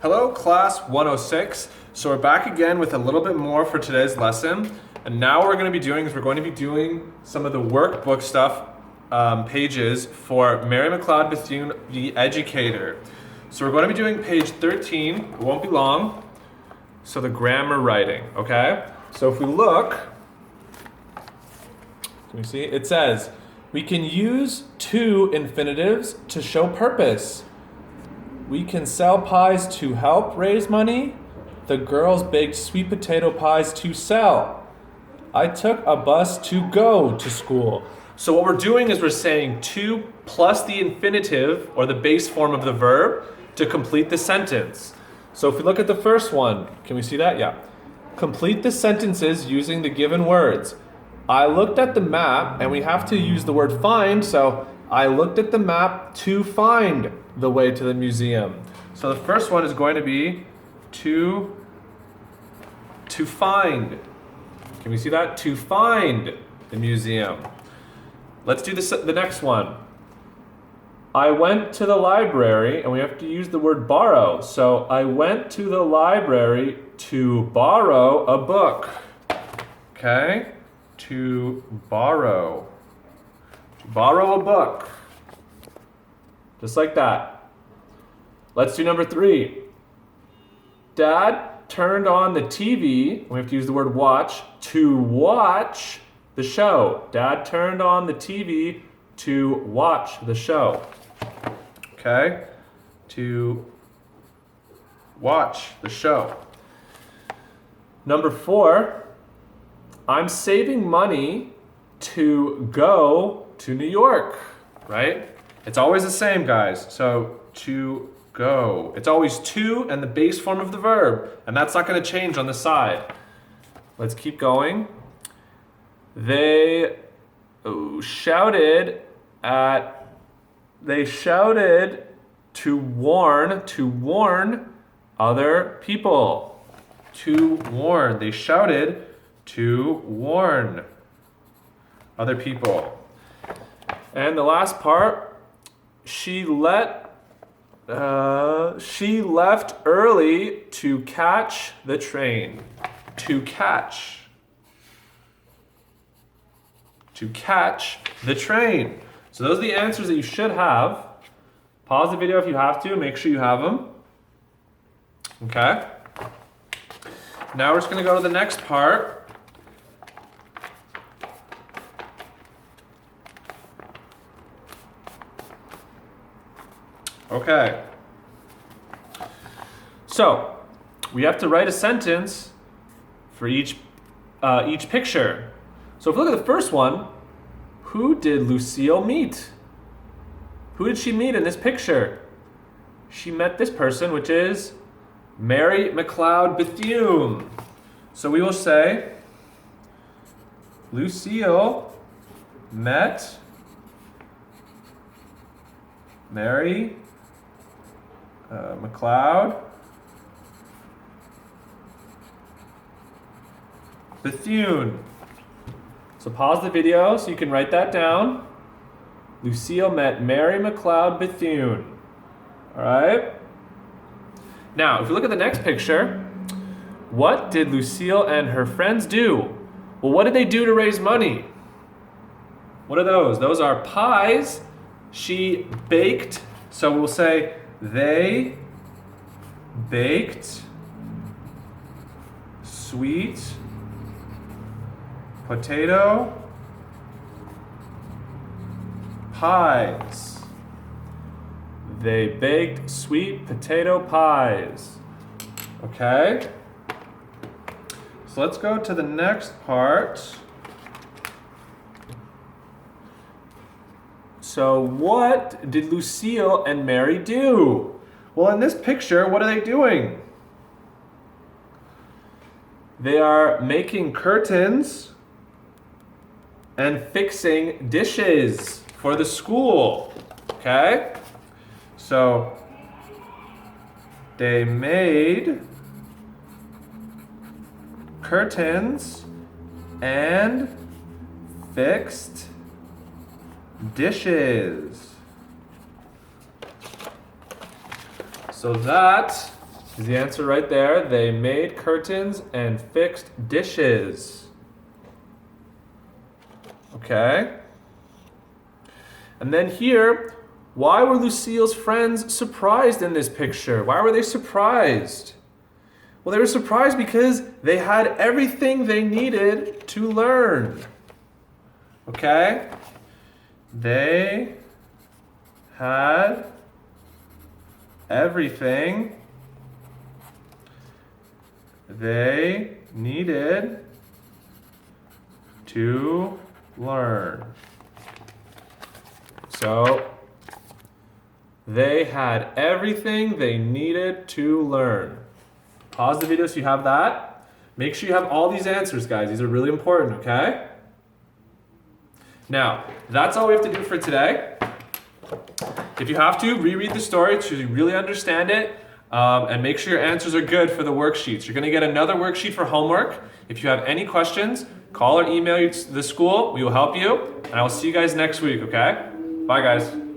Hello, class 106. So we're back again with a little bit more for today's lesson. And now what we're going to be doing is we're going to be doing some of the workbook stuff pages for Mary McLeod Bethune, the educator. So we're going to be doing page 13. It won't be long. So the grammar writing, okay? So if we look, can we see? It says, we can use two infinitives to show purpose. We can sell pies to help raise money. The girls baked sweet potato pies to sell. I took a bus to go to school. So what we're doing is we're saying to plus the infinitive or the base form of the verb to complete the sentence. So if we look at the first one, can we see that? Yeah. Complete the sentences using the given words. I looked at the map, and we have to use the word find, so I looked at the map to find the way to the museum. So the first one is going to be to find. Can we see that? To find the museum. Let's do this, the next one. I went to the library, and we have to use the word borrow. So I went to the library to borrow a book. Okay? To borrow. To borrow a book. Just like that. Let's do number 3. Dad turned on the TV, we have to use the word watch, to watch the show. Dad turned on the TV to watch the show. Okay? To watch the show. Number 4, I'm saving money to go to New York, right? It's always the same, guys. So to go. It's always to and the base form of the verb, and that's not going to change on the side. Let's keep going. They shouted to warn other people. To warn. They shouted to warn other people. And the last part, she left early to catch the train. To catch. To catch the train. So those are the answers that you should have. Pause the video if you have to. Make sure you have them. Okay. Now we're just going to go to the next part. Okay. So, we have to write a sentence for each picture. So if we look at the first one, who did Lucille meet? Who did she meet in this picture? She met this person, which is Mary McLeod Bethune. So we will say, Lucille met Mary McLeod Bethune. So pause the video so you can write that down. Lucille met Mary McLeod Bethune. All right? Now, if you look at the next picture, what did Lucille and her friends do? Well, what did they do to raise money? What are those? Those are pies she baked. So we'll say they baked sweet potato pies. They baked sweet potato pies. Okay? So let's go to the next part. So what did Lucille and Mary do? Well, in this picture, what are they doing? They are making curtains and fixing dishes for the school. Okay? So they made curtains and fixed dishes. So that Is the answer right there? They made curtains and fixed dishes. Okay. And then here, why were Lucille's friends surprised in this picture? Why were they surprised? Well, they were surprised because they had everything they needed to learn. Okay? They had everything they needed to learn. So, they had everything they needed to learn. Pause the video so you have that. Make sure you have all these answers, guys. These are really important, okay? Now, that's all we have to do for today. If you have to, reread the story so you really understand it, and make sure your answers are good for the worksheets. You're gonna get another worksheet for homework. If you have any questions, call or email the school. We will help you, and I will see you guys next week, okay? Bye, guys.